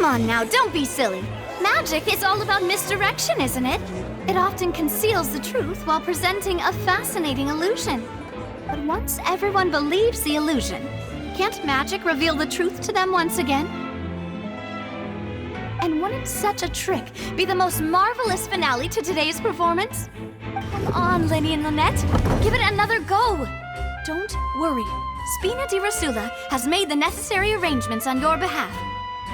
on now, don't be silly. Magic is all about misdirection, isn't it? It often conceals the truth while presenting a fascinating illusion. But once everyone believes the illusion, can't magic reveal the truth to them once again? And wouldn't such a trick be the most marvelous finale to today's performance? Come on, Lenny and Lynette, give it another go. Don't worry, Spina di Rasula has made the necessary arrangements on your behalf.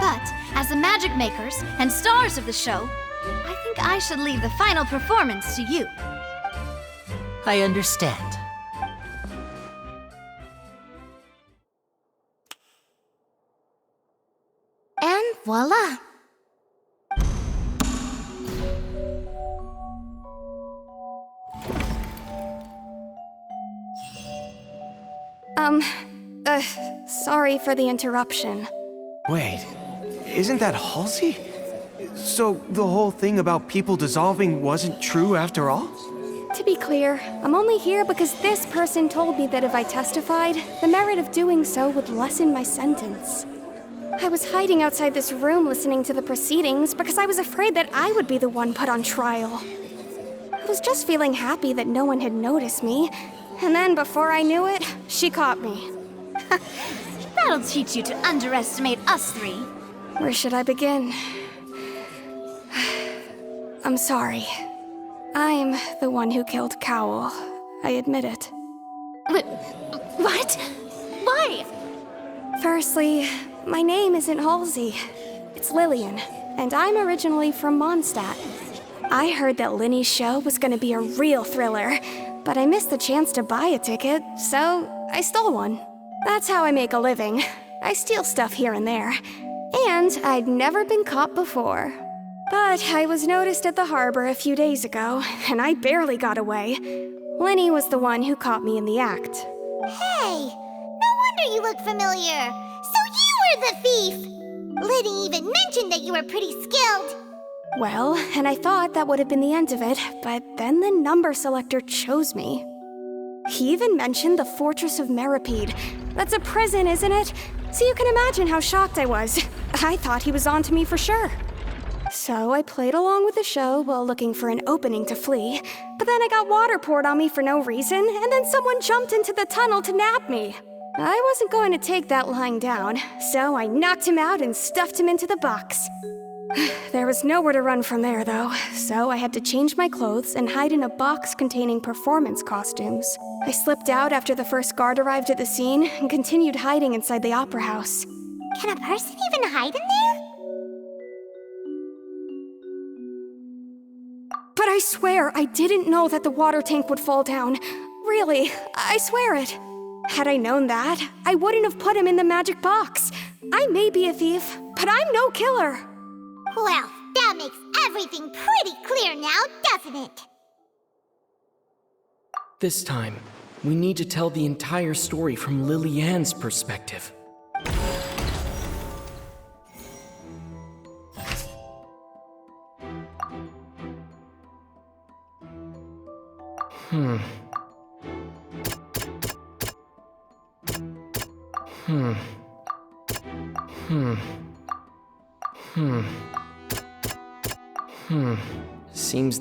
But as the magic makers and stars of the show, I think I should leave the final performance to you. I understand. And voila! Sorry for the interruption. Wait, isn't that Halsey? So the whole thing about people dissolving wasn't true after all? To be clear, I'm only here because this person told me that if I testified, the merit of doing so would lessen my sentence. I was hiding outside this room listening to the proceedings because I was afraid that I would be the one put on trial. I was just feeling happy that no one had noticed me, and then before I knew it, she caught me. That'll teach you to underestimate us three. Where should I begin? I'm sorry. I'm the one who killed Cowell. I admit it. What? Why? Firstly, my name isn't Halsey. It's Lillian, and I'm originally from Mondstadt. I heard that Linny's show was gonna be a real thriller, but I missed the chance to buy a ticket, so I stole one. That's how I make a living. I steal stuff here and there. And I'd never been caught before. But I was noticed at the harbor a few days ago, and I barely got away. Linny was the one who caught me in the act. Hey, no wonder you look familiar. So you were the thief! Liddy even mentioned that you were pretty skilled. Well, and I thought that would have been the end of it, but then the number selector chose me. He even mentioned the Fortress of Meripede. That's a prison, isn't it? So you can imagine how shocked I was. I thought he was on to me for sure. So I played along with the show while looking for an opening to flee, but then I got water poured on me for no reason, and then someone jumped into the tunnel to nab me. I wasn't going to take that lying down, so I knocked him out and stuffed him into the box. There was nowhere to run from there, though, so I had to change my clothes and hide in a box containing performance costumes. I slipped out after the first guard arrived at the scene and continued hiding inside the opera house. Can a person even hide in there? But I swear I didn't know that the water tank would fall down. Really, I swear it. Had I known that, I wouldn't have put him in the magic box. I may be a thief, but I'm no killer. Well, that makes everything pretty clear now, doesn't it? This time, we need to tell the entire story from Lily-Ann's perspective. Seems...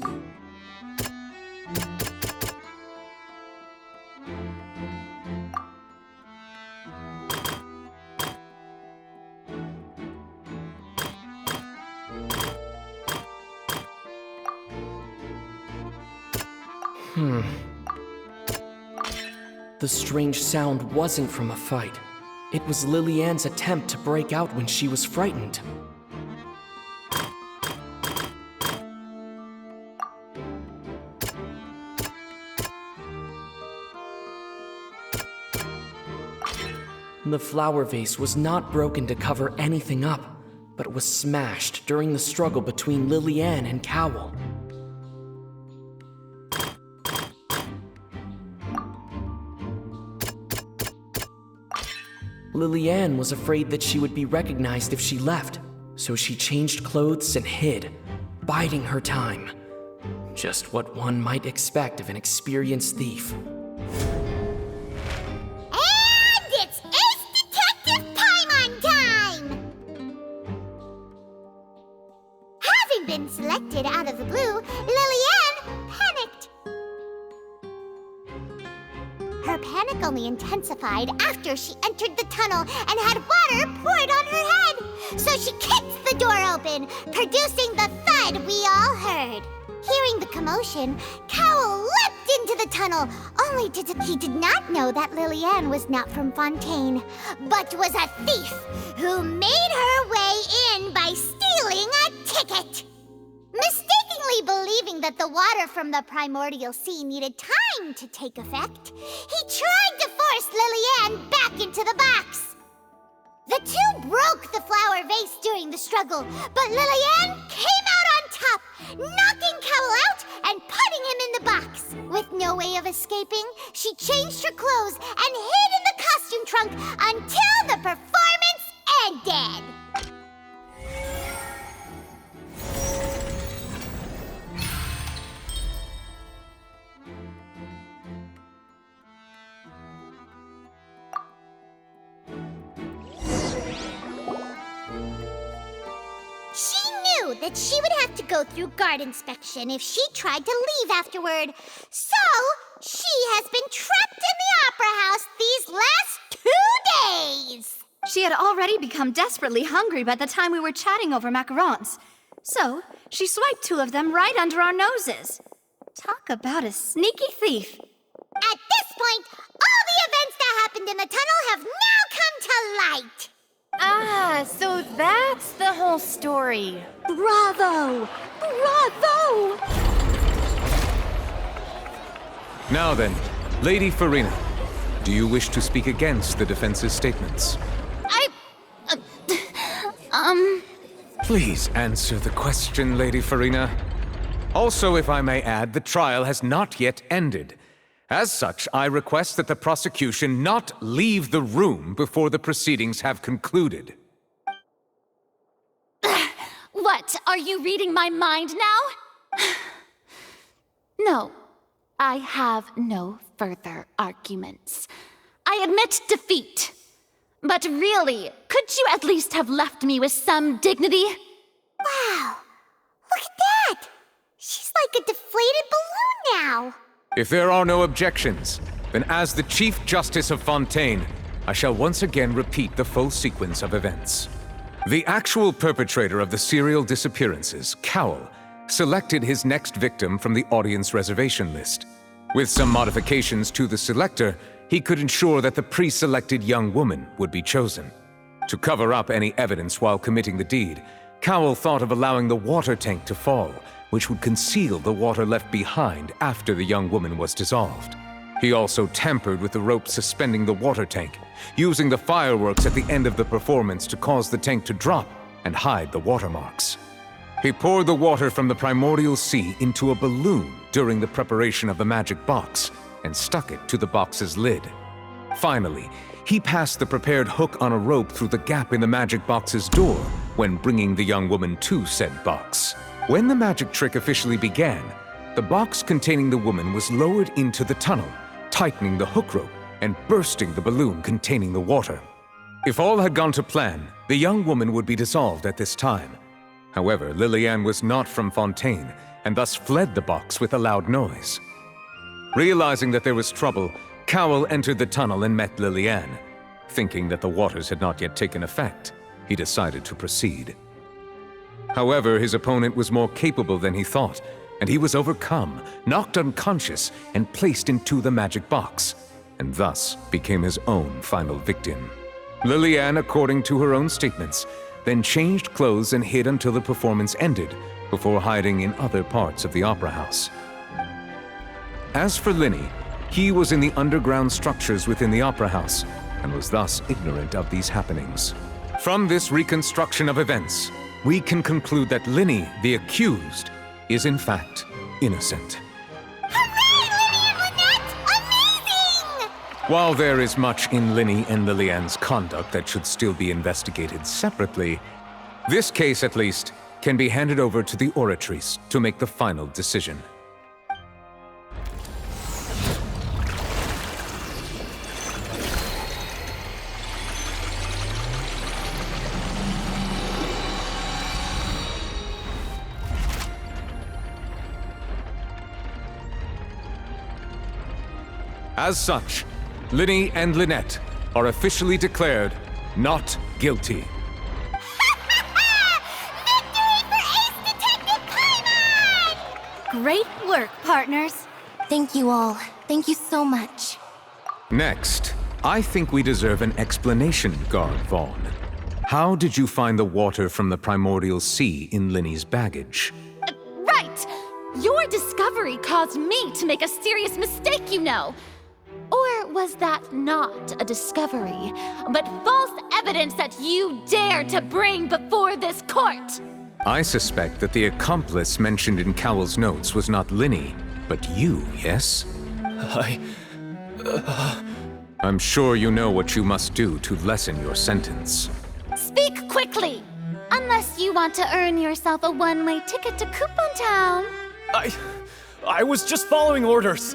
The strange sound wasn't from a fight. It was Lily-Ann's attempt to break out when she was frightened. The flower vase was not broken to cover anything up, but was smashed during the struggle between Lily-Ann and Cowell. Lily-Ann was afraid that she would be recognized if she left, so she changed clothes and hid, biding her time. Just what one might expect of an experienced thief. having been selected out of the blue, Lillian panicked. Her panic only intensified after she entered the tunnel and had water poured on her head. So she kicked the door open, producing the thud we all heard. Hearing the commotion, Cowell leapt into the tunnel, only he did not know that Lillian was not from Fontaine, but was a thief who made her way in by stealing a ticket. Mistakenly believing that the water from the primordial sea needed time to take effect, he tried to force Lillian back into the box. The two broke the flower vase during the struggle, but Lillian came out on top, knocking Cowell out and putting him in the box. With no way of escaping, she changed her clothes and hid in the costume trunk until the performance ended. She knew that she would have to go through guard inspection if she tried to leave afterward. So, she has been trapped in the Opera House these last 2 days. She had already become desperately hungry by the time we were chatting over macarons. So, she swiped 2 of them right under our noses. Talk about a sneaky thief. At this point, all the events that happened in the tunnel have now come to light. Ah, so that's the whole story. Bravo! Bravo! Now then, Lady Farina, do you wish to speak against the defense's statements? Please answer the question, Lady Farina. Also, if I may add, the trial has not yet ended. As such, I request that the prosecution not leave the room before the proceedings have concluded. What, are you reading my mind now? No, I have no further arguments. I admit defeat. But really, could you at least have left me with some dignity? Wow, look at that! She's like a deflated balloon now. If there are no objections, then as the Chief Justice of Fontaine, I shall once again repeat the full sequence of events. The actual perpetrator of the serial disappearances, Cowell, selected his next victim from the audience reservation list. With some modifications to the selector, he could ensure that the pre-selected young woman would be chosen. To cover up any evidence while committing the deed, Cowell thought of allowing the water tank to fall, which would conceal the water left behind after the young woman was dissolved. He also tampered with the rope suspending the water tank, using the fireworks at the end of the performance to cause the tank to drop and hide the watermarks. He poured the water from the primordial sea into a balloon during the preparation of the magic box and stuck it to the box's lid. Finally, he passed the prepared hook on a rope through the gap in the magic box's door when bringing the young woman to said box. When the magic trick officially began, the box containing the woman was lowered into the tunnel, tightening the hook rope and bursting the balloon containing the water. If all had gone to plan, the young woman would be dissolved at this time. However, Lillian was not from Fontaine and thus fled the box with a loud noise. Realizing that there was trouble, Cowell entered the tunnel and met Lillian. Thinking that the waters had not yet taken effect, he decided to proceed. However, his opponent was more capable than he thought, and he was overcome, knocked unconscious, and placed into the magic box, and thus became his own final victim. Lillian, according to her own statements, then changed clothes and hid until the performance ended, before hiding in other parts of the opera house. As for Linny, he was in the underground structures within the opera house, and was thus ignorant of these happenings. From this reconstruction of events, we can conclude that Linny, the accused, is in fact innocent. Hooray, Lillian Lynette! Amazing! While there is much in Linny and Lillian's conduct that should still be investigated separately, this case at least can be handed over to the Oratrice to make the final decision. As such, Linny and Lynette are officially declared not guilty. Victory for Ace Detective Paimon! Great work, partners. Thank you all. Thank you so much. Next, I think we deserve an explanation, Guard Vaughn. How did you find the water from the primordial sea in Linny's baggage? Right! Your discovery caused me to make a serious mistake, you know. Or was that not a discovery, but false evidence that you dare to bring before this court? I suspect that the accomplice mentioned in Cowell's notes was not Linny, but you, yes? I'm sure you know what you must do to lessen your sentence. Speak quickly! Unless you want to earn yourself a one-way ticket to Coupon Town. I was just following orders.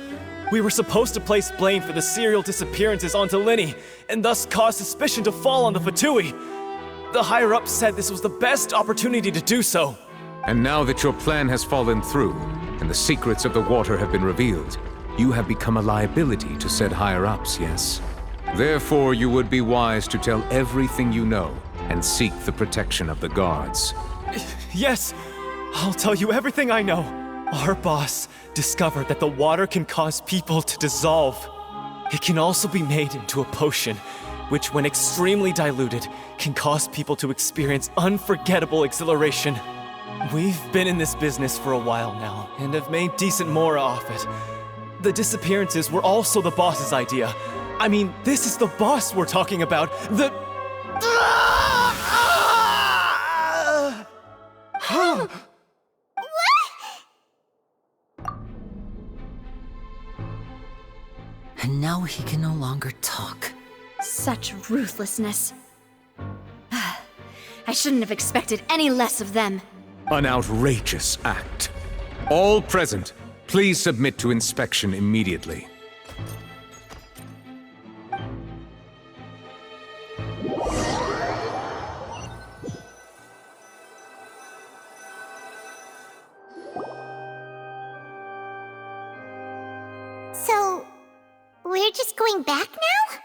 We were supposed to place blame for the serial disappearances onto Linny, and thus cause suspicion to fall on the Fatui. The higher-ups said this was the best opportunity to do so. And now that your plan has fallen through, and the secrets of the water have been revealed, you have become a liability to said higher-ups, yes? Therefore, you would be wise to tell everything you know, and seek the protection of the guards. Yes, I'll tell you everything I know. Our boss discovered that the water can cause people to dissolve. It can also be made into a potion, which when extremely diluted, can cause people to experience unforgettable exhilaration. We've been in this business for a while now, and have made decent more off it. The disappearances were also the boss's idea. I mean, this is the boss we're talking about. And now he can no longer talk. Such ruthlessness. I shouldn't have expected any less of them. An outrageous act. All present, please submit to inspection immediately. So, we're just going back now?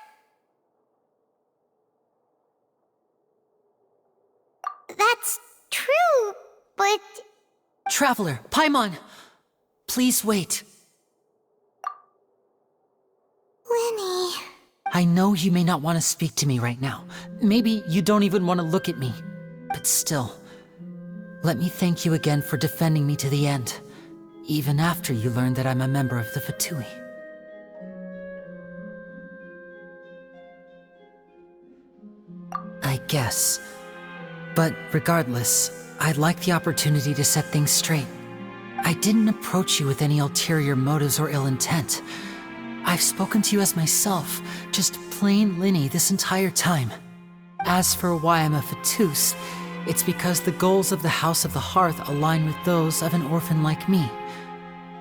That's true, but... Traveler, Paimon! Please wait. Linny... I know you may not want to speak to me right now. Maybe you don't even want to look at me. But still, let me thank you again for defending me to the end, even after you learned that I'm a member of the Fatui. I guess. But regardless, I'd like the opportunity to set things straight. I didn't approach you with any ulterior motives or ill intent. I've spoken to you as myself, just plain Linny this entire time. As for why I'm a Fatus, it's because the goals of the House of the Hearth align with those of an orphan like me.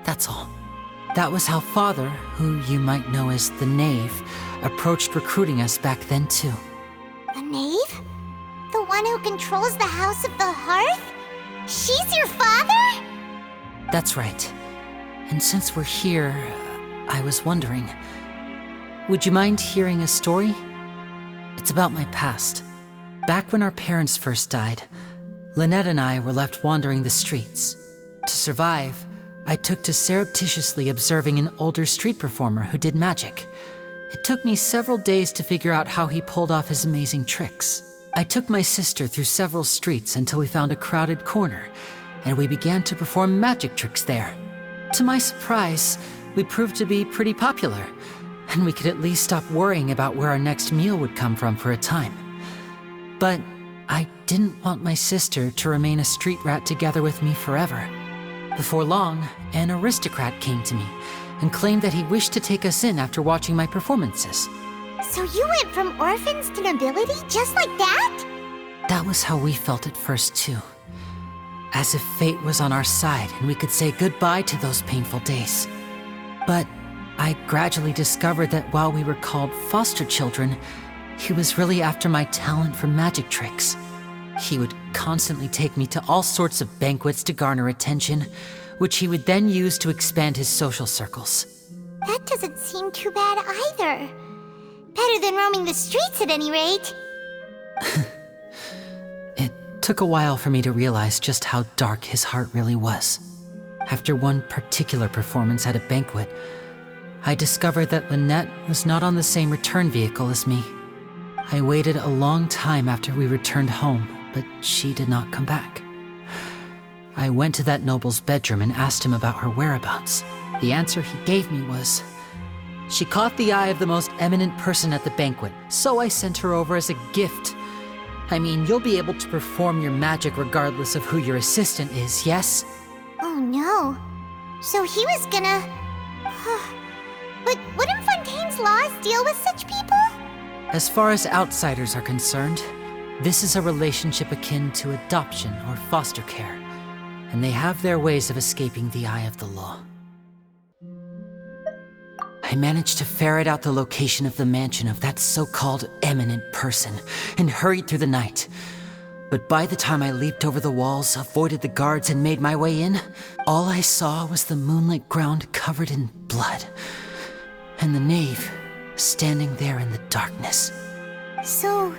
That's all. That was how Father, who you might know as the Knave, approached recruiting us back then too. The Knave? The one who controls the House of the Hearth? She's your father? That's right. And since we're here, I was wondering, would you mind hearing a story? It's about my past. Back when our parents first died, Lynette and I were left wandering the streets. To survive, I took to surreptitiously observing an older street performer who did magic. It took me several days to figure out how he pulled off his amazing tricks. I took my sister through several streets until we found a crowded corner, and we began to perform magic tricks there. To my surprise, we proved to be pretty popular, and we could at least stop worrying about where our next meal would come from for a time. But I didn't want my sister to remain a street rat together with me forever. Before long, an aristocrat came to me and claimed that he wished to take us in after watching my performances. So you went from orphans to nobility just like that? That was how we felt at first too. As if fate was on our side and we could say goodbye to those painful days. But I gradually discovered that while we were called foster children, he was really after my talent for magic tricks. He would constantly take me to all sorts of banquets to garner attention, which he would then use to expand his social circles. That That doesn't seem too bad either. Better than roaming the streets at any rate. It took a while for me to realize just how dark his heart really was. After one particular performance at a banquet, I discovered that Lynette was not on the same return vehicle as me. I waited a long time after we returned home, but she did not come back. I went to that noble's bedroom and asked him about her whereabouts. The answer he gave me was, "She caught the eye of the most eminent person at the banquet, so I sent her over as a gift." I mean, you'll be able to perform your magic regardless of who your assistant is, yes? Oh no. So he was gonna... But wouldn't Fontaine's laws deal with such people? As far as outsiders are concerned, this is a relationship akin to adoption or foster care, and they have their ways of escaping the eye of the law. I managed to ferret out the location of the mansion of that so-called eminent person and hurried through the night. But by the time I leaped over the walls, avoided the guards, and made my way in, all I saw was the moonlit ground covered in blood, and the knave standing there in the darkness. So,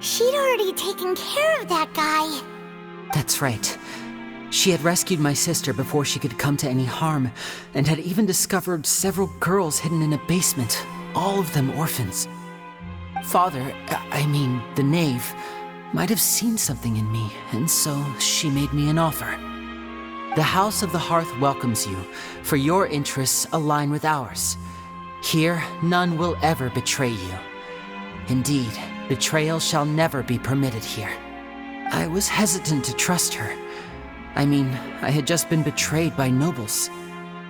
she'd already taken care of that guy. That's right. She had rescued my sister before she could come to any harm, and had even discovered several girls hidden in a basement, all of them orphans. Father, I mean, the knave, might have seen something in me, and so she made me an offer. The House of the Hearth welcomes you, for your interests align with ours. Here, none will ever betray you. Indeed, betrayal shall never be permitted here. I was hesitant to trust her. I mean, I had just been betrayed by nobles.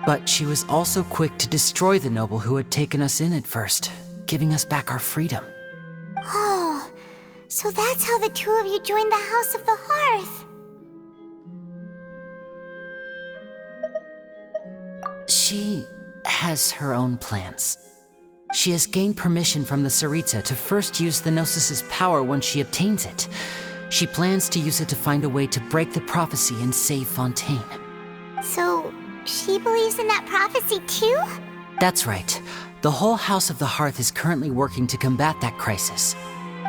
But she was also quick to destroy the noble who had taken us in at first, giving us back our freedom. Oh, so that's how the two of you joined the House of the Hearth. She has her own plans. She has gained permission from the Tsaritsa to first use the Gnosis' power once she obtains it. She plans to use it to find a way to break the prophecy and save Fontaine. So, she believes in that prophecy too? That's right. The whole House of the Hearth is currently working to combat that crisis.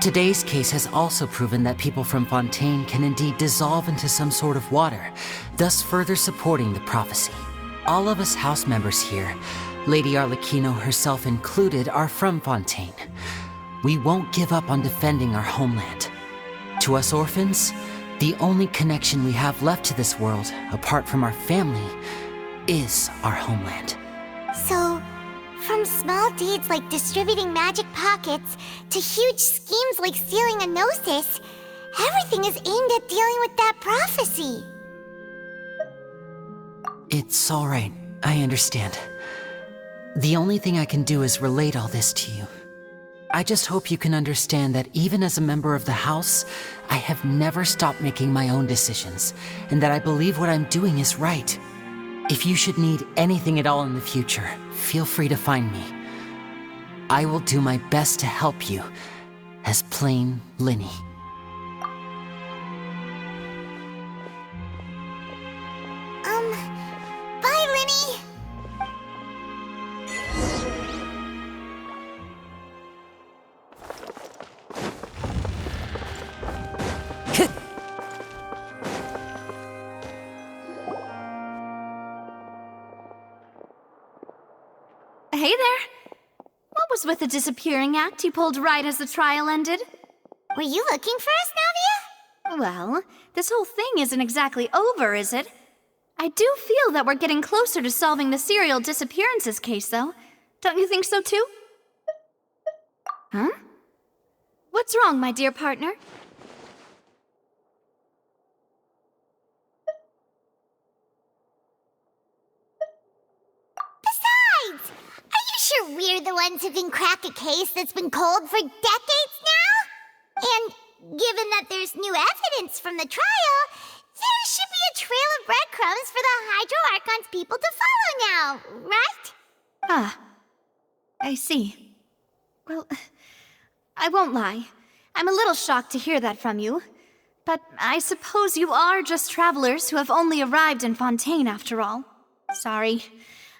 Today's case has also proven that people from Fontaine can indeed dissolve into some sort of water, thus further supporting the prophecy. All of us house members here, Lady Arlecchino herself included, are from Fontaine. We won't give up on defending our homeland. To us orphans, the only connection we have left to this world, apart from our family, is our homeland. So, from small deeds like distributing magic pockets to huge schemes like stealing a Gnosis, everything is aimed at dealing with that prophecy. It's all right. I understand. The only thing I can do is relate all this to you. I just hope you can understand that even as a member of the House, I have never stopped making my own decisions, and that I believe what I'm doing is right. If you should need anything at all in the future, feel free to find me. I will do my best to help you, as plain Linny. Bye, Linny! Hey there. What was with the disappearing act you pulled right as the trial ended? Were you looking for us, Navia? Well, this whole thing isn't exactly over, is it? I do feel that we're getting closer to solving the serial disappearances case, though. Don't you think so, too? Huh? What's wrong, my dear partner? Besides, are you sure we're the ones who can crack a case that's been cold for decades now? And given that there's new evidence from the trial, there should be a trail of breadcrumbs for the Hydro Archon's people to follow now, right? Ah, I see. Well, I won't lie. I'm a little shocked to hear that from you. But I suppose you are just travelers who have only arrived in Fontaine after all. Sorry.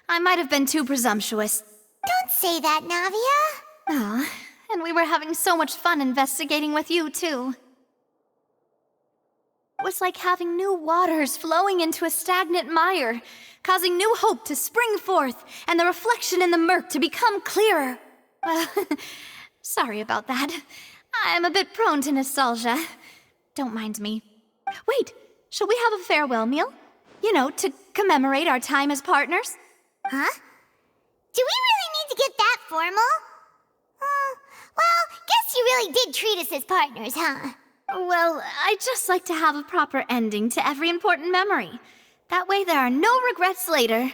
I might have been too presumptuous. Don't say that, Navia. Ah, and we were having so much fun investigating with you, too. It was like having new waters flowing into a stagnant mire, causing new hope to spring forth, and the reflection in the murk to become clearer. Well, sorry about that. I'm a bit prone to nostalgia. Don't mind me. Wait, shall we have a farewell meal? You know, to commemorate our time as partners? Huh? Do we really need to get that formal? Well, guess you really did treat us as partners, huh? Well, I'd just like to have a proper ending to every important memory. That way there are no regrets later.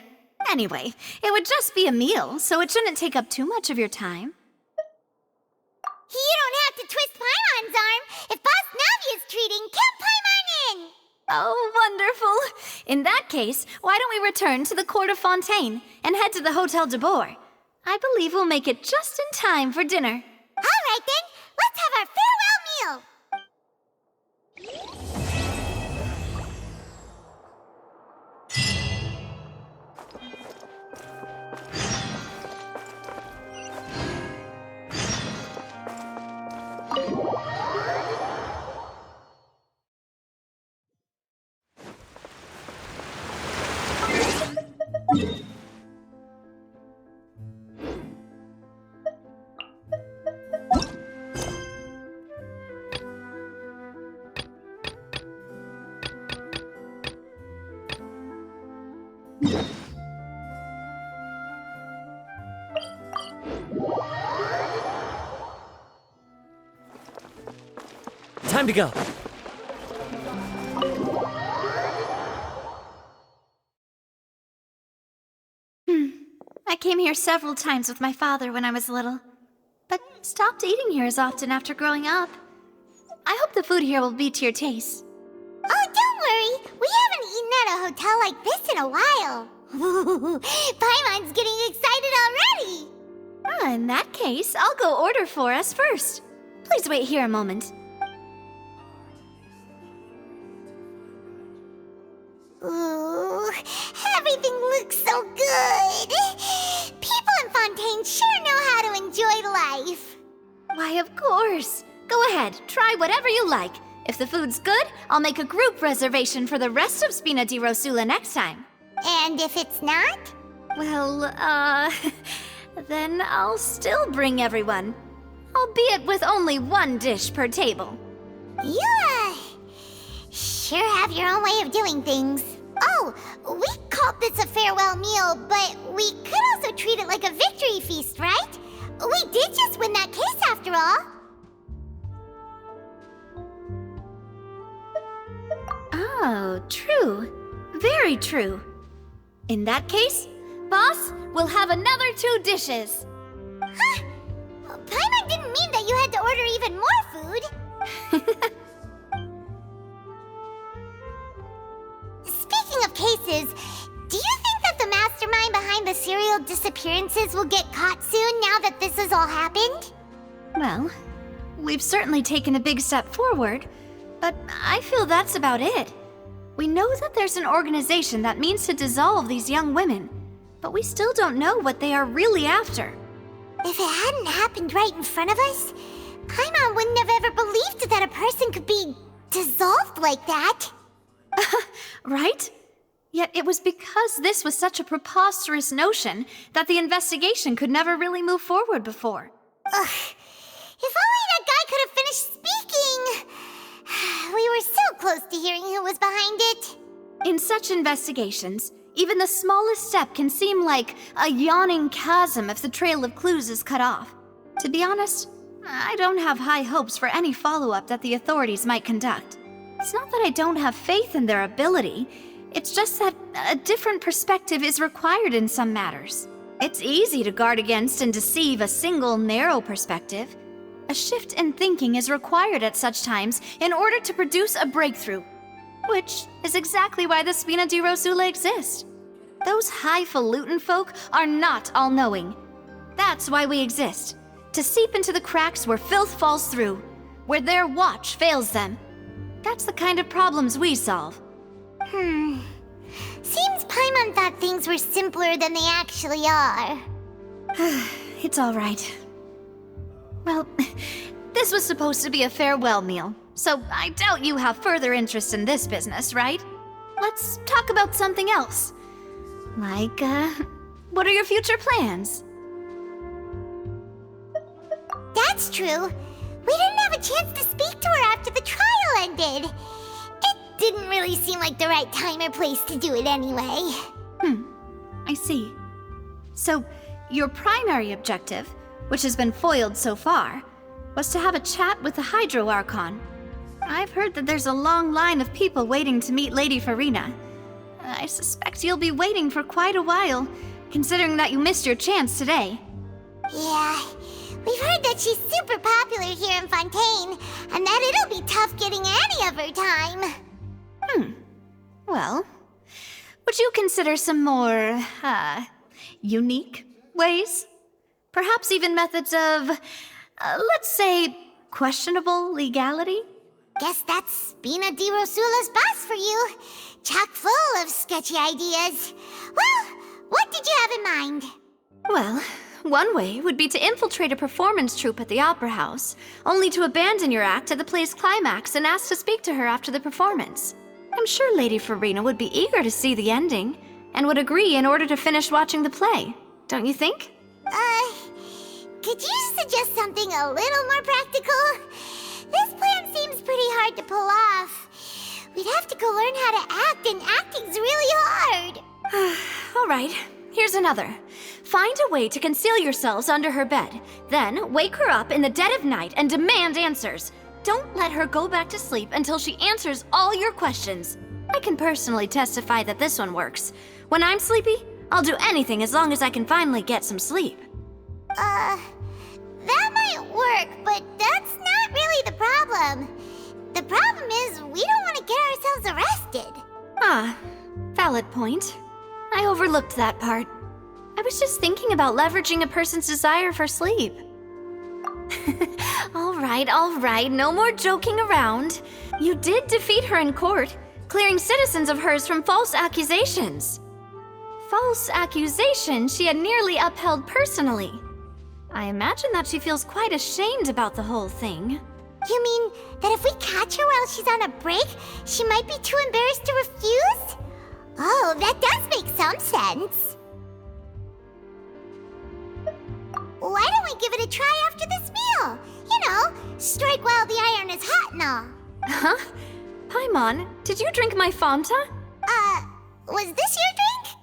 Anyway, it would just be a meal, so it shouldn't take up too much of your time. You don't have to twist Paimon's arm. If Boss Navi is treating, count Paimon in! Oh, wonderful. In that case, why don't we return to the Court of Fontaine and head to the Hotel de Boer? I believe we'll make it just in time for dinner. All right then, let's have our farewell meal! Time to go. I came here several times with my father when I was little, but stopped eating here as often after growing up. I hope the food here will be to your taste. Oh, don't worry. We haven't eaten at a hotel like this in a while. Paimon's getting excited already. In that case, I'll go order for us first. Please wait here a moment. Ooh, everything looks so good. People in Fontaine sure know how to enjoy life. Why, of course. Go ahead, try whatever you like. If the food's good, I'll make a group reservation for the rest of Spina di Rosula next time. And if it's not? Well, then I'll still bring everyone. Albeit with only one dish per table. You, sure have your own way of doing things. Oh, we called this a farewell meal, but we could also treat it like a victory feast, right? We did just win that case after all. Oh, true. Very true. In that case, boss, we'll have another 2 dishes. Huh? Paimon didn't mean that you had to order even more food. Speaking of cases, do you think that the mastermind behind the serial disappearances will get caught soon now that this has all happened? Well, we've certainly taken a big step forward, but I feel that's about it. We know that there's an organization that means to dissolve these young women, but we still don't know what they are really after. If it hadn't happened right in front of us, Paimon wouldn't have ever believed that a person could be dissolved like that. Right? Yet it was because this was such a preposterous notion that the investigation could never really move forward before. Ugh. If only that guy could have finished speaking! We were so close to hearing who was behind it. In such investigations, even the smallest step can seem like a yawning chasm if the trail of clues is cut off. To be honest, I don't have high hopes for any follow-up that the authorities might conduct. It's not that I don't have faith in their ability, it's just that a different perspective is required in some matters. It's easy to guard against and deceive a single narrow perspective. A shift in thinking is required at such times in order to produce a breakthrough. Which is exactly why the Spina di Rosula exist. Those highfalutin folk are not all-knowing. That's why we exist. To seep into the cracks where filth falls through, where their watch fails them. That's the kind of problems we solve. Seems Paimon thought things were simpler than they actually are. It's all right. Well, this was supposed to be a farewell meal, so I doubt you have further interest in this business, right? Let's talk about something else. Like, what are your future plans? That's true. We didn't have a chance to speak to her after the trial ended. It didn't really seem like the right time or place to do it anyway. I see. So, your primary objective, which has been foiled so far, was to have a chat with the Hydro Archon. I've heard that there's a long line of people waiting to meet Lady Farina. I suspect you'll be waiting for quite a while, considering that you missed your chance today. Yeah, we've heard that she's super popular here in Fontaine, and that it'll be tough getting any of her time. Well, would you consider some more, unique ways? Perhaps even methods of, let's say, questionable legality? Guess that's Spina di Rosula's boss for you. Chock full of sketchy ideas. Well, what did you have in mind? Well, one way would be to infiltrate a performance troupe at the Opera House, only to abandon your act at the play's climax and ask to speak to her after the performance. I'm sure Lady Farina would be eager to see the ending, and would agree in order to finish watching the play. Don't you think? Could you suggest something a little more practical? This plan seems pretty hard to pull off. We'd have to go learn how to act, and acting's really hard. All right, here's another. Find a way to conceal yourselves under her bed. Then wake her up in the dead of night and demand answers. Don't let her go back to sleep until she answers all your questions. I can personally testify that this one works. When I'm sleepy, I'll do anything as long as I can finally get some sleep. That might work, but that's not really the problem. The problem is we don't want to get ourselves arrested. Ah, valid point. I overlooked that part. I was just thinking about leveraging a person's desire for sleep. All right, no more joking around. You did defeat her in court, clearing citizens of hers from false accusations. False accusations she had nearly upheld personally. I imagine that she feels quite ashamed about the whole thing. You mean that if we catch her while she's on a break, she might be too embarrassed to refuse? Oh, that does make some sense. Why don't we give it a try after this meal? You know, strike while the iron is hot and all. Huh? Paimon, did you drink my Fanta? Was this your drink?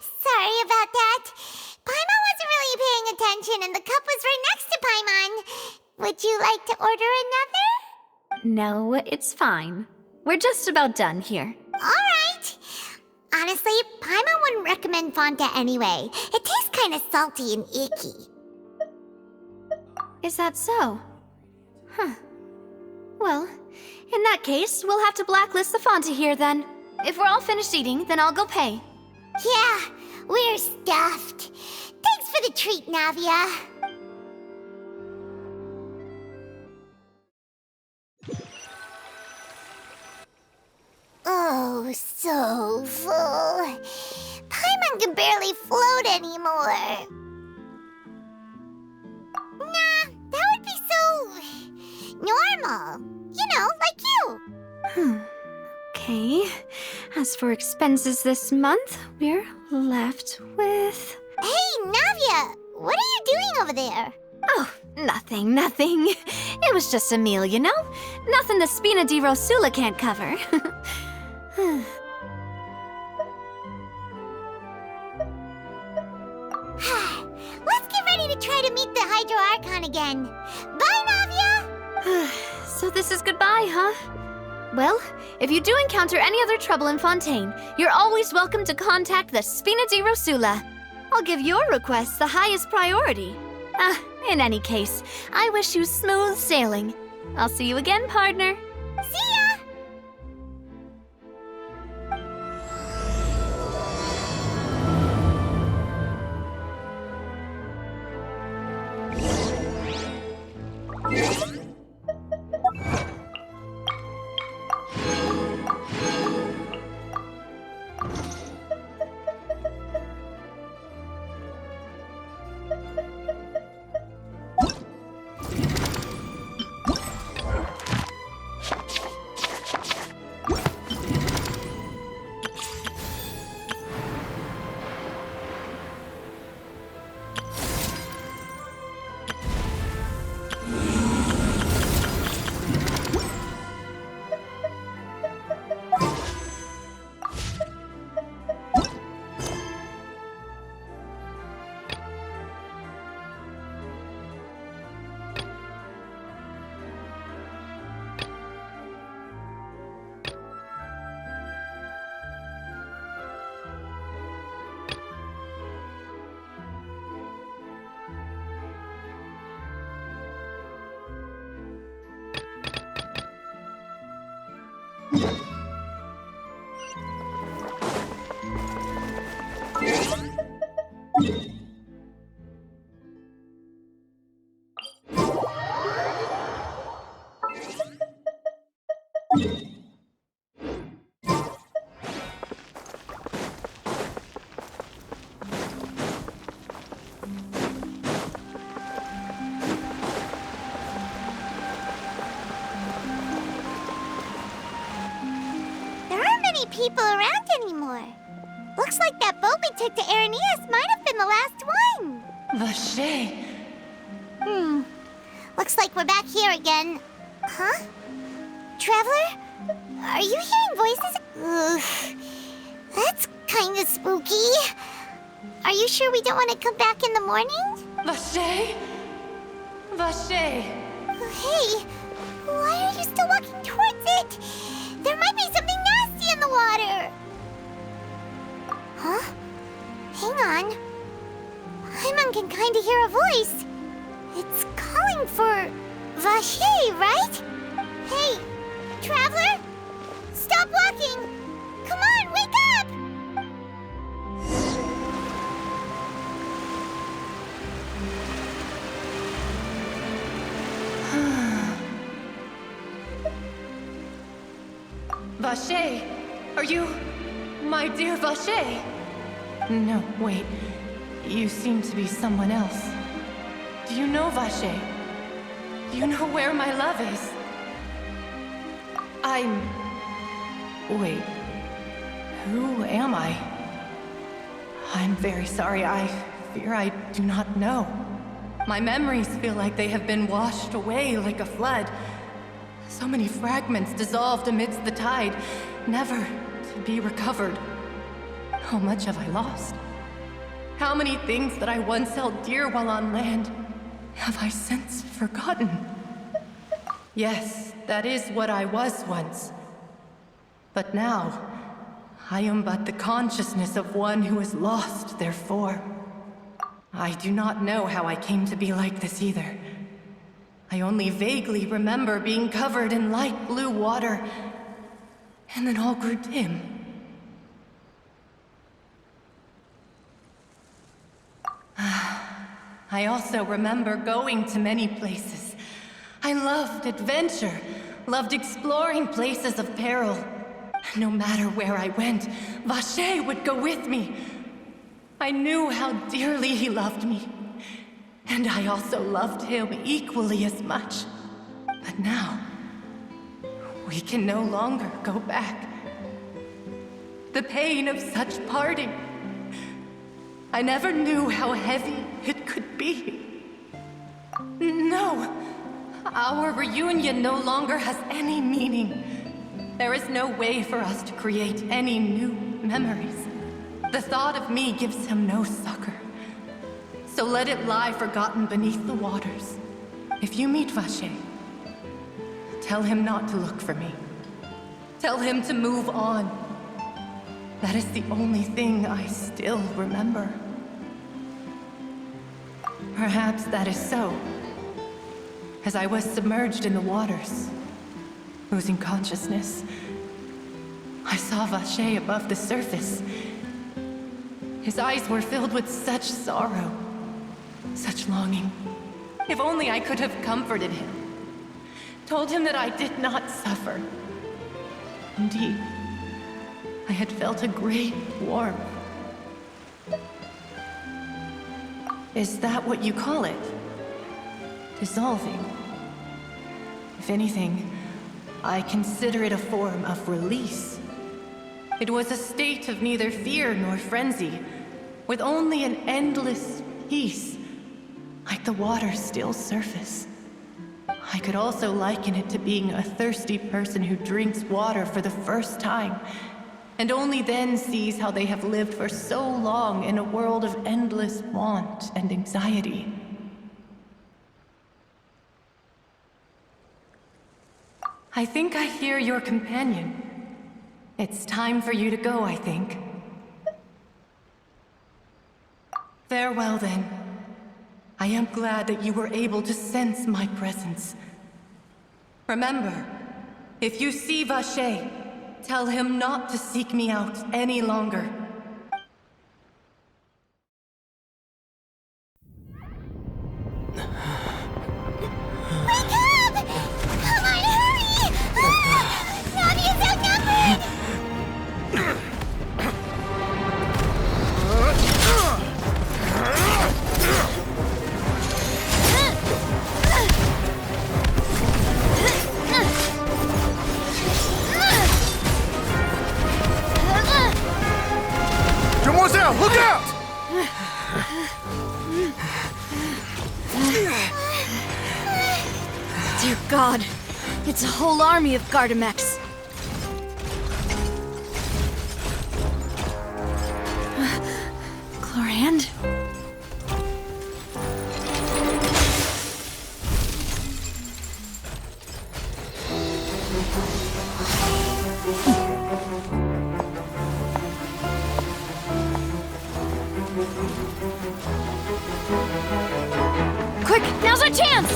Sorry about that. Paimon wasn't really paying attention and the cup was right next to Paimon. Would you like to order another? No, it's fine. We're just about done here. Alright. Honestly, Paimon wouldn't recommend Fanta anyway. It tastes kind of salty and icky. Is that so? Huh. Well, in that case, we'll have to blacklist the Fanta here then. If we're all finished eating, then I'll go pay. Yeah, we're stuffed. Thanks for the treat, Navia. Oh, so full. Paimon can barely float anymore. Nah, that would be so normal. You know, like you. Okay. As for expenses this month, we're left with... Hey, Navia! What are you doing over there? Oh, nothing. It was just a meal, you know? Nothing the Spina di Rosula can't cover. Let's get ready to try to meet the Hydro Archon again. Bye, Navia! So this is goodbye, huh? Well, if you do encounter any other trouble in Fontaine, you're always welcome to contact the Spina di Rosula. I'll give your request the highest priority. In any case, I wish you smooth sailing. I'll see you again, partner. See ya! There aren't many people around anymore. Looks like that boat we took to Araneas might have been the last one. Vache. Looks like we're back here again. Huh? Traveler? Are you hearing voices? Ugh. That's kind of spooky. Are you sure we don't want to come back in the morning? Vache? Vache. Hey, why are you still walking towards it? There might be something nasty in the water. Huh? Hang on. Paimon can kind of hear a voice. It's calling for Vache, right? Hey, Traveler! Stop walking! Come on, wake up! Vache, are you... my dear Vache? No, wait. You seem to be someone else. Do you know Vache? Do you know where my love is? Wait. Who am I? I'm very sorry. I fear I do not know. My memories feel like they have been washed away like a flood. So many fragments dissolved amidst the tide, never to be recovered. How much have I lost? How many things that I once held dear while on land have I since forgotten? Yes, that is what I was once. But now, I am but the consciousness of one who is lost, therefore. I do not know how I came to be like this either. I only vaguely remember being covered in light blue water, and then all grew dim. I also remember going to many places. I loved adventure, loved exploring places of peril. No matter where I went, Vache would go with me. I knew how dearly he loved me, and I also loved him equally as much. But now, we can no longer go back. The pain of such parting, I never knew how heavy it could be. No, our reunion no longer has any meaning. There is no way for us to create any new memories. The thought of me gives him no succor. So let it lie forgotten beneath the waters. If you meet Vache, tell him not to look for me. Tell him to move on. That is the only thing I still remember. Perhaps that is so. As I was submerged in the waters, losing consciousness, I saw Vache above the surface. His eyes were filled with such sorrow, such longing. If only I could have comforted him, told him that I did not suffer. Indeed, I had felt a great warmth. Is that what you call it? Dissolving? If anything, I consider it a form of release. It was a state of neither fear nor frenzy, with only an endless peace, like the water's still surface. I could also liken it to being a thirsty person who drinks water for the first time, and only then sees how they have lived for so long in a world of endless want and anxiety. I think I hear your companion. It's time for you to go, I think. Farewell, then. I am glad that you were able to sense my presence. Remember, if you see Vache, Tell him not to seek me out any longer. Wake up! Come on, hurry! Navi is outnumbered! Demoiselle, look out! Dear God, it's a whole army of Gardamex. Chlorand? Quick, now's our chance!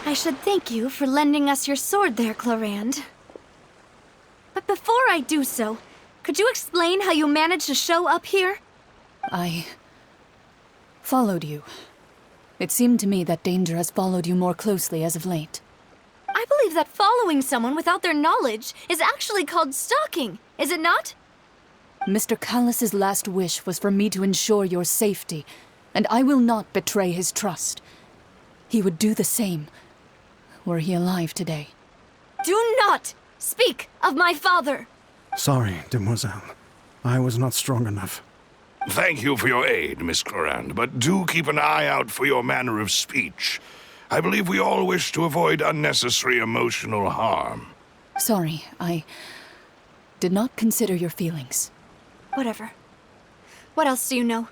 I should thank you for lending us your sword there, Chlorand. But before I do so, could you explain how you managed to show up here? I followed you. It seemed to me that danger has followed you more closely as of late. I believe that following someone without their knowledge is actually called stalking, is it not? Mr. Callus's last wish was for me to ensure your safety, and I will not betray his trust. He would do the same, were he alive today. Do not speak of my father! Sorry, Demoiselle. I was not strong enough. Thank you for your aid, Miss Clorand, but do keep an eye out for your manner of speech. I believe we all wish to avoid unnecessary emotional harm. Sorry, I did not consider your feelings. Whatever. What else do you know?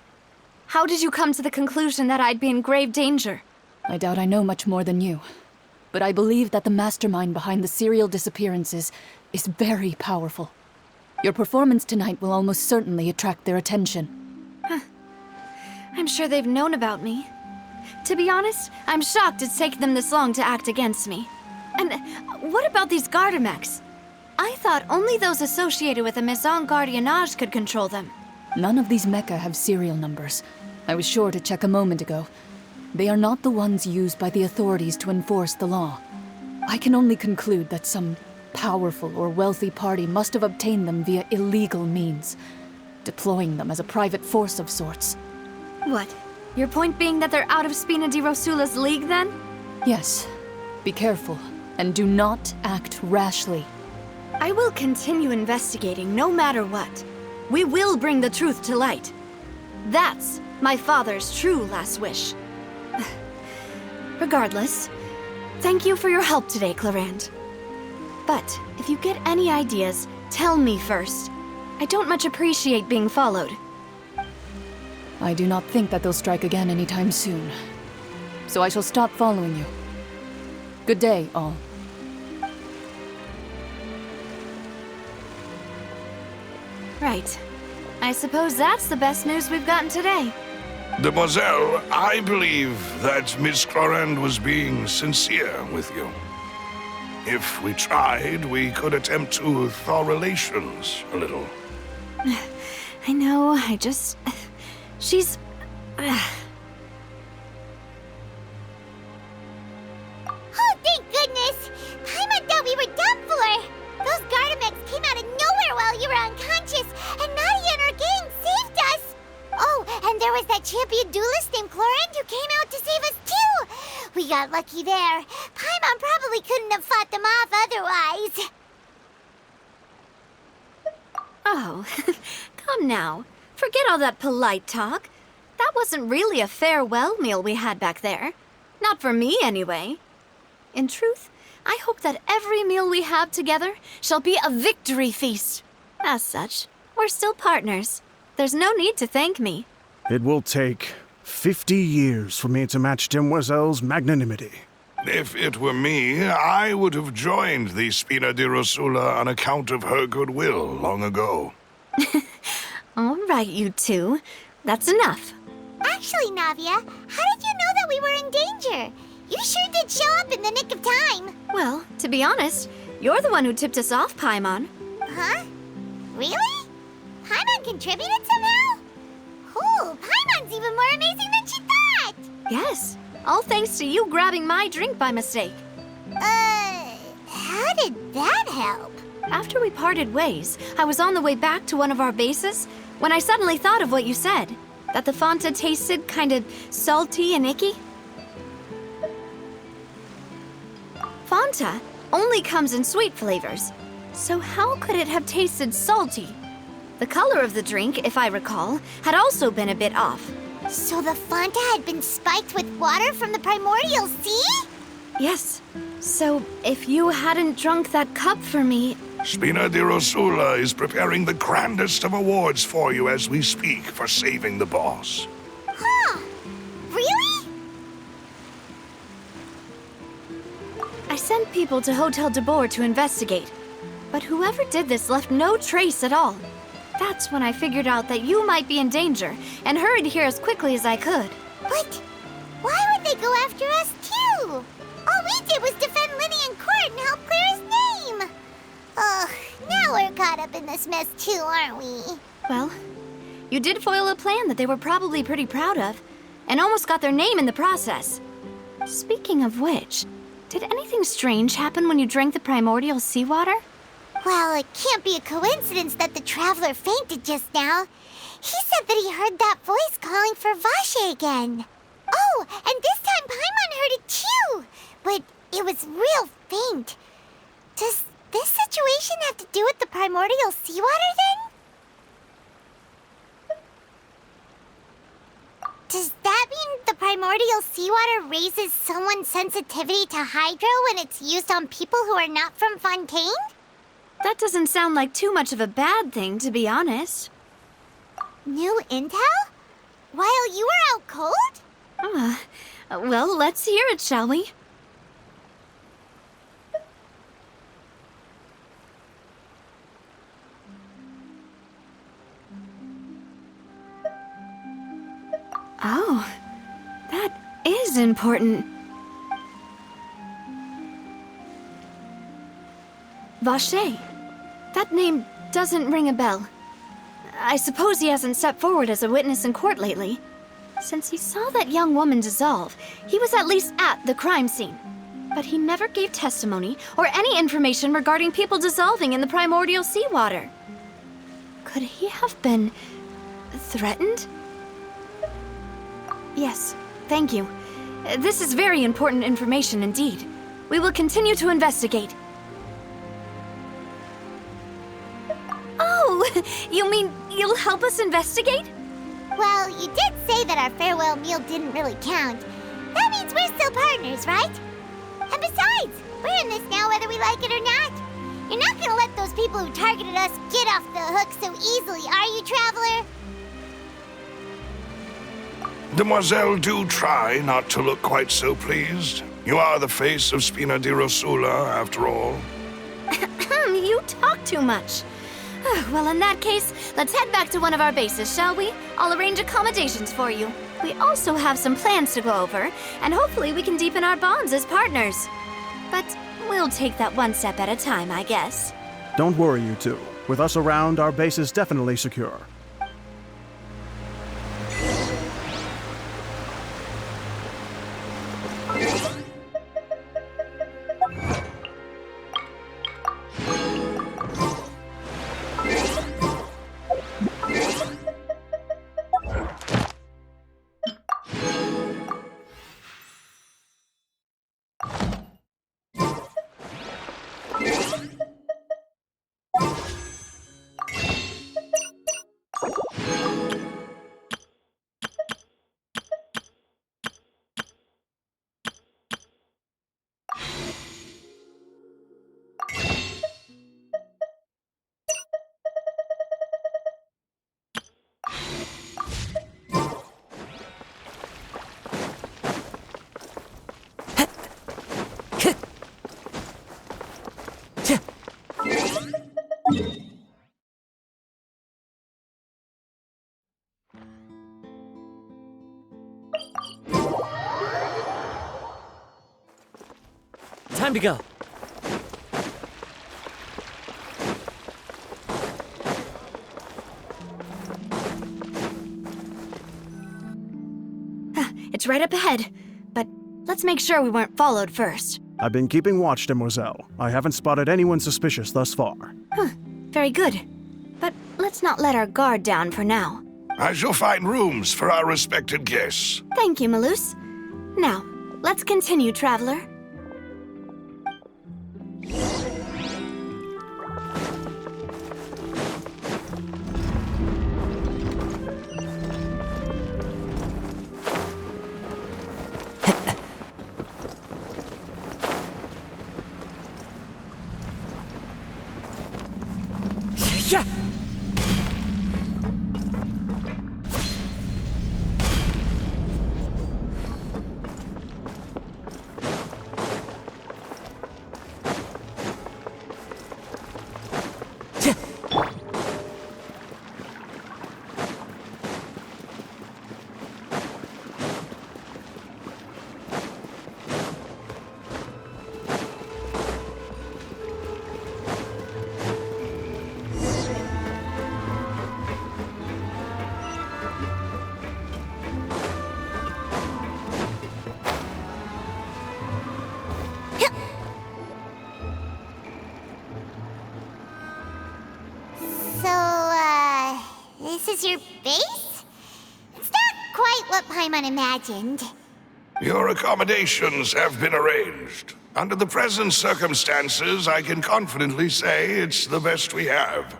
How did you come to the conclusion that I'd be in grave danger? I doubt I know much more than you. But I believe that the mastermind behind the serial disappearances is very powerful. Your performance tonight will almost certainly attract their attention. I'm sure they've known about me. To be honest, I'm shocked it's taken them this long to act against me. And what about these Gardamex? I thought only those associated with the Maison Gardiennage could control them. None of these mecha have serial numbers. I was sure to check a moment ago. They are not the ones used by the authorities to enforce the law. I can only conclude that some powerful or wealthy party must have obtained them via illegal means, deploying them as a private force of sorts. What? Your point being that they're out of Spina di Rosula's league, then? Yes. Be careful, and do not act rashly. I will continue investigating no matter what. We will bring the truth to light. That's my father's true last wish. Regardless, thank you for your help today, Clorand. But if you get any ideas, tell me first. I don't much appreciate being followed. I do not think that they'll strike again anytime soon. So I shall stop following you. Good day, all. Right. I suppose that's the best news we've gotten today. Demoiselle, I believe that Miss Clorand was being sincere with you. If we tried, we could attempt to thaw relations a little. I know, she's... Oh, thank goodness! Paimon thought we were done for! Those Gardamex came out of nowhere while you were unconscious, and Nadia and her gang saved us! Oh, and there was that champion duelist named Clorand who came out to save us too! We got lucky there. Paimon probably we couldn't have fought them off otherwise. Oh, come now. Forget all that polite talk. That wasn't really a farewell meal we had back there. Not for me, anyway. In truth, I hope that every meal we have together shall be a victory feast. As such, we're still partners. There's no need to thank me. It will take 50 years for me to match Demoiselle's magnanimity. If it were me, I would have joined the Spina di Rosula on account of her goodwill long ago. All right, you two. That's enough. Actually, Navia, how did you know that we were in danger? You sure did show up in the nick of time. Well, to be honest, you're the one who tipped us off, Paimon. Huh? Really? Paimon contributed somehow? Ooh, Paimon's even more amazing than she thought! Yes, all thanks to you grabbing my drink by mistake. How did that help? After we parted ways, I was on the way back to one of our bases when I suddenly thought of what you said. That the Fanta tasted kind of salty and icky. Fanta only comes in sweet flavors, so how could it have tasted salty? The color of the drink, if I recall, had also been a bit off. So the Fanta had been spiked with water from the primordial sea? Yes. So if you hadn't drunk that cup for me... Spina di Rosula is preparing the grandest of awards for you as we speak for saving the boss. Huh? Really? I sent people to Hotel de Boer to investigate, but whoever did this left no trace at all. That's when I figured out that you might be in danger and hurried here as quickly as I could. But why would they go after us too? All we did was defend Linny in court and help clear his name. Ugh, now we're caught up in this mess too, aren't we? Well, you did foil a plan that they were probably pretty proud of, and almost got their name in the process. Speaking of which, did anything strange happen when you drank the primordial seawater? Well, it can't be a coincidence that the traveler fainted just now. He said that he heard that voice calling for Vache again. Oh, and this time Paimon heard it too, but it was real faint. Does this situation have to do with the primordial seawater then? Does that mean the primordial seawater raises someone's sensitivity to hydro when it's used on people who are not from Fontaine? That doesn't sound like too much of a bad thing, to be honest. New intel? While you were out cold? Well, let's hear it, shall we? Oh, that is important. Vache. That name doesn't ring a bell. I suppose he hasn't stepped forward as a witness in court lately. Since he saw that young woman dissolve, he was at least at the crime scene. But he never gave testimony or any information regarding people dissolving in the primordial seawater. Could he have been threatened? Yes, thank you. This is very important information indeed. We will continue to investigate. Oh, you mean you'll help us investigate? Well, you did say that our farewell meal didn't really count. That means we're still partners, right? And besides, we're in this now whether we like it or not. You're not gonna let those people who targeted us get off the hook so easily, are you, Traveler? Demoiselle, do try not to look quite so pleased. You are the face of Spina di Rosula, after all. You talk too much. Well, in that case, let's head back to one of our bases, shall we? I'll arrange accommodations for you. We also have some plans to go over, and hopefully we can deepen our bonds as partners. But we'll take that one step at a time, I guess. Don't worry, you two. With us around, our base is definitely secure. to go. It's right up ahead, but let's make sure we weren't followed first. I've been keeping watch, Demoiselle. I haven't spotted anyone suspicious thus far. Very good. But let's not let our guard down for now. I shall find rooms for our respected guests. Thank you, Malus. Now, let's continue, traveler. Yeah! This is your base? It's not quite what Paimon imagined. Your accommodations have been arranged. Under the present circumstances, I can confidently say it's the best we have.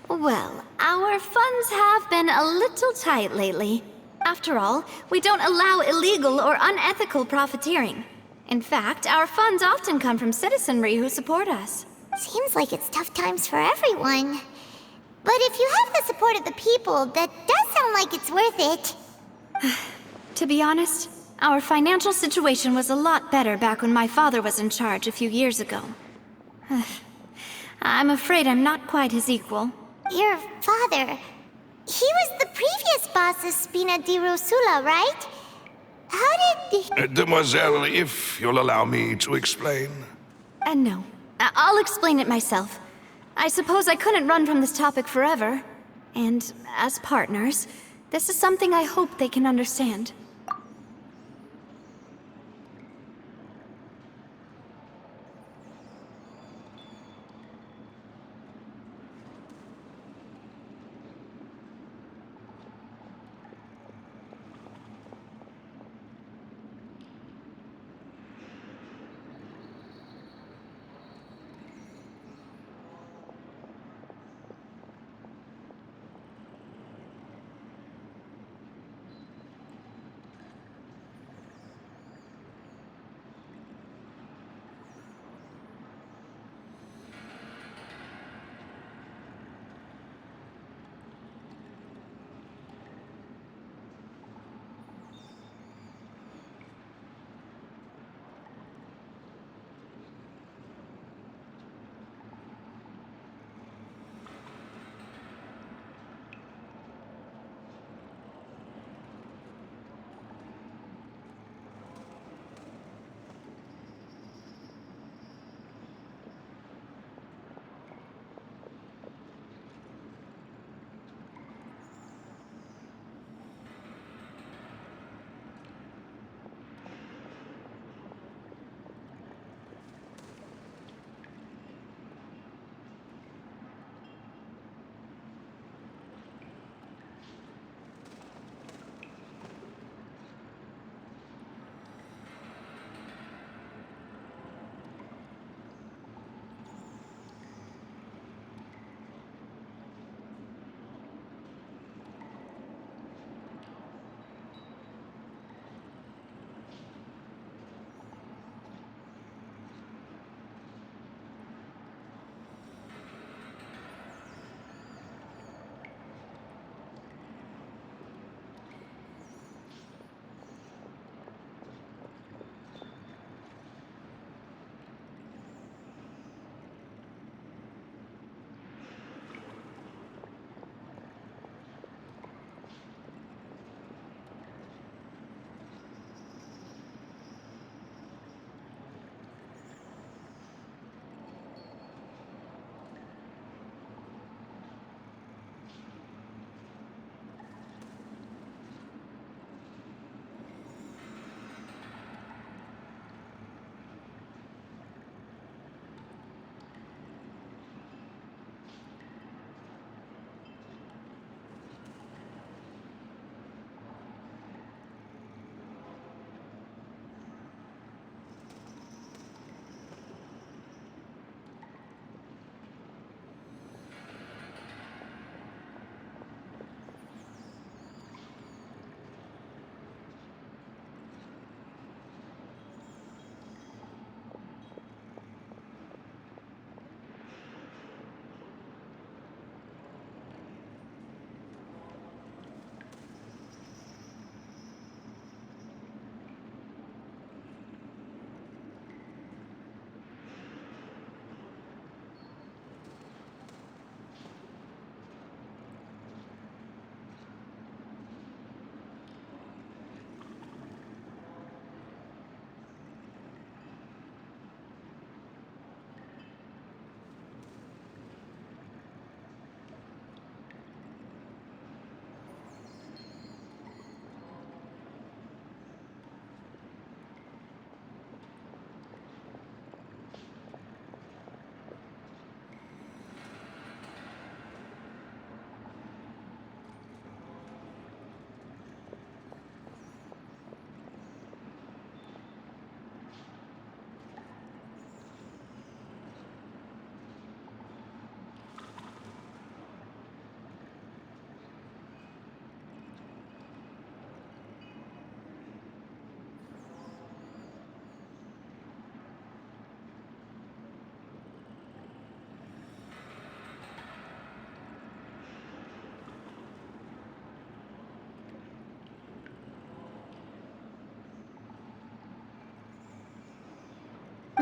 Well, our funds have been a little tight lately. After all, we don't allow illegal or unethical profiteering. In fact, our funds often come from citizenry who support us. Seems like it's tough times for everyone. But if you have the support of the people, that does sound like it's worth it. To be honest, our financial situation was a lot better back when my father was in charge a few years ago. I'm afraid I'm not quite his equal. Your father... he was the previous boss of Spina di Rosula, right? How did... Demoiselle, if you'll allow me to explain. No. I'll explain it myself. I suppose I couldn't run from this topic forever. And as partners, this is something I hope they can understand.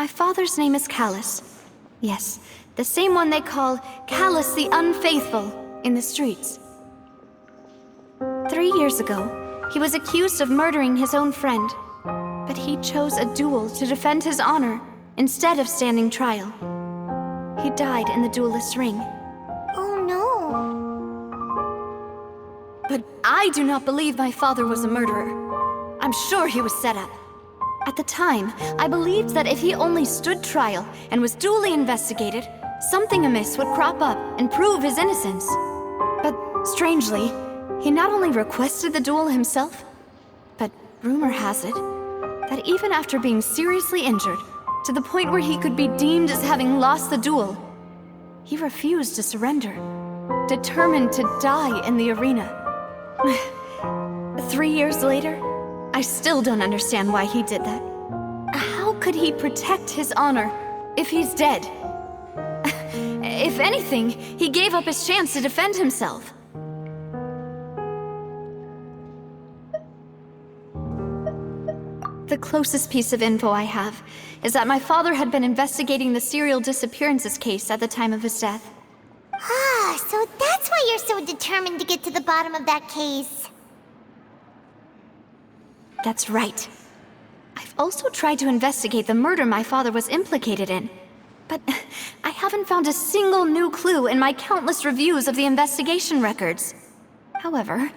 My father's name is Callus. Yes, the same one they call Callus the Unfaithful in the streets. 3 years ago, he was accused of murdering his own friend, but he chose a duel to defend his honor instead of standing trial. He died in the duelist's ring. Oh no. But I do not believe my father was a murderer. I'm sure he was set up. At the time, I believed that if he only stood trial and was duly investigated, something amiss would crop up and prove his innocence. But strangely, he not only requested the duel himself, but rumor has it that even after being seriously injured, to the point where he could be deemed as having lost the duel, he refused to surrender, determined to die in the arena. 3 years later, I still don't understand why he did that. How could he protect his honor if he's dead? If anything, he gave up his chance to defend himself. The closest piece of info I have is that my father had been investigating the serial disappearances case at the time of his death. Ah, so that's why you're so determined to get to the bottom of that case. That's right. I've also tried to investigate the murder my father was implicated in, but I haven't found a single new clue in my countless reviews of the investigation records. However,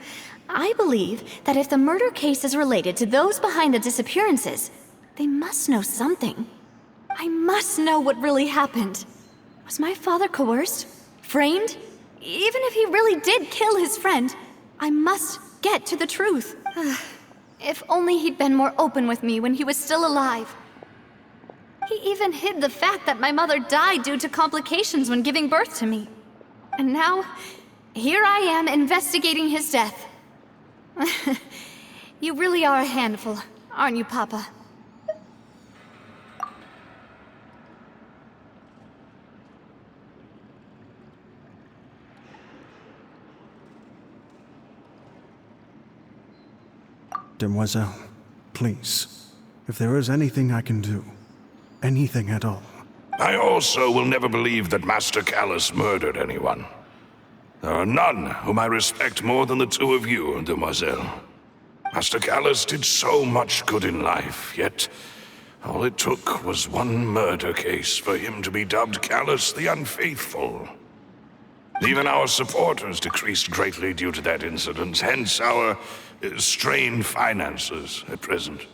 I believe that if the murder case is related to those behind the disappearances, they must know something. I must know what really happened. Was my father coerced? Framed? Even if he really did kill his friend, I must get to the truth. If only he'd been more open with me when he was still alive. He even hid the fact that my mother died due to complications when giving birth to me. And now, here I am investigating his death. You really are a handful, aren't you, Papa? Demoiselle, please, if there is anything I can do, anything at all. I also will never believe that Master Callus murdered anyone. There are none whom I respect more than the two of you, Demoiselle. Master Callus did so much good in life, yet all it took was one murder case for him to be dubbed Callus the Unfaithful. Even our supporters decreased greatly due to that incident, hence our strained finances at present.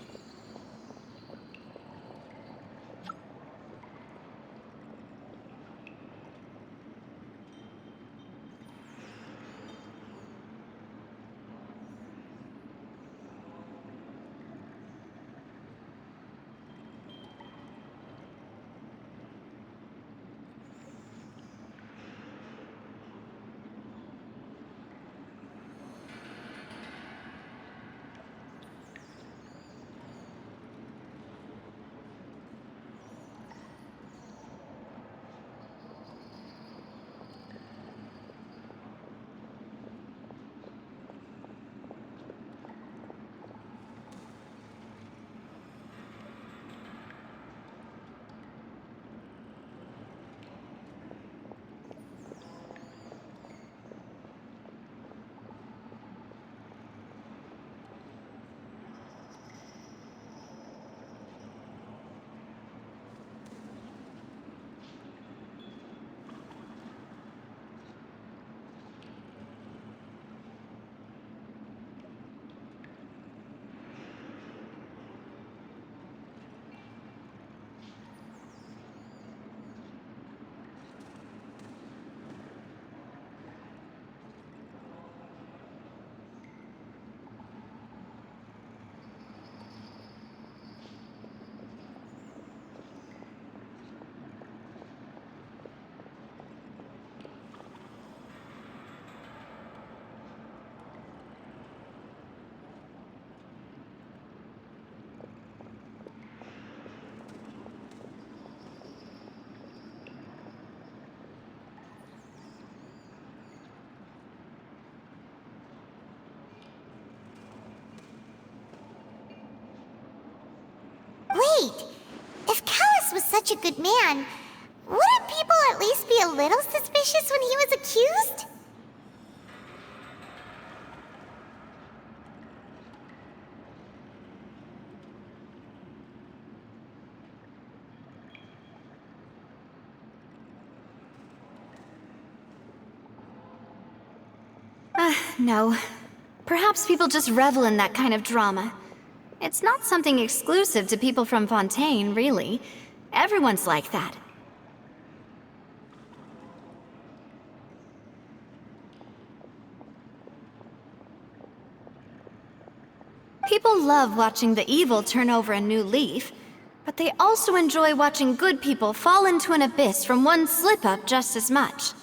such a good man, wouldn't people at least be a little suspicious when he was accused? No. Perhaps people just revel in that kind of drama. It's not something exclusive to people from Fontaine, really. Everyone's like that. People love watching the evil turn over a new leaf, but they also enjoy watching good people fall into an abyss from one slip-up just as much.